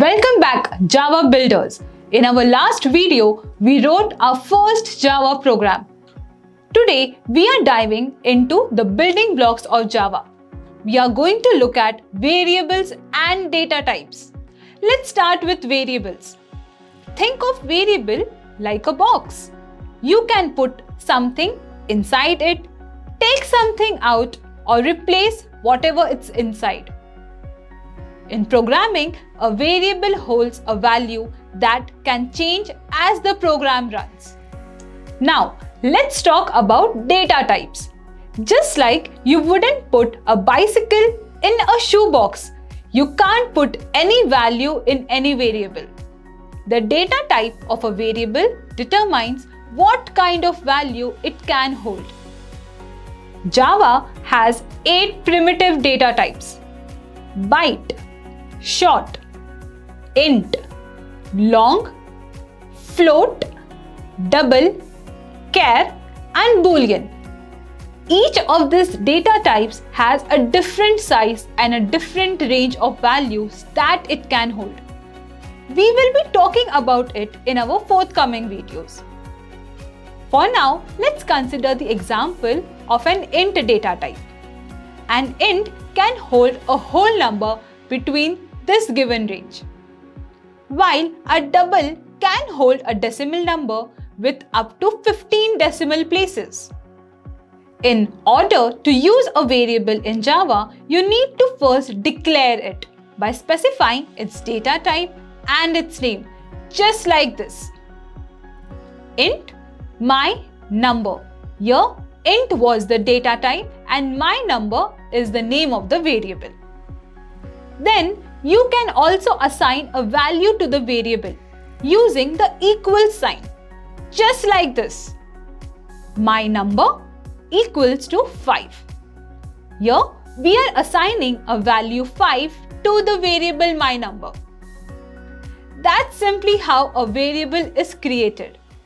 Welcome back, Java Builders. In our last video, we wrote our first Java program. Today, we are diving into the building blocks of Java. We are going to look at variables and data types. Let's start with variables. Think of variable like a box. You can put something inside it, take something out, or replace whatever it's inside. In programming, a variable holds a value that can change as the program runs. Now, let's talk about data types. Just like you wouldn't put a bicycle in a shoebox, you can't put any value in any variable. The data type of a variable determines what kind of value it can hold. Java has 8 primitive data types: byte, short, int, long, float, double, char, and boolean. Each of these data types has a different size and a different range of values that it can hold. We will be talking about it in our forthcoming videos. For now, let's consider the example of an int data type. An int can hold a whole number between this given range, while a double can hold a decimal number with up to 15 decimal places. In order to use a variable in Java, you need to first declare it by specifying its data type and its name, just like this. Int my number. Here, int was the data type and my number is the name of the variable. Then, you can also assign a value to the variable using the equal sign, just like this. My number equals to 5. Here, we are assigning a value 5 to the variable my number. That's simply how a variable is created.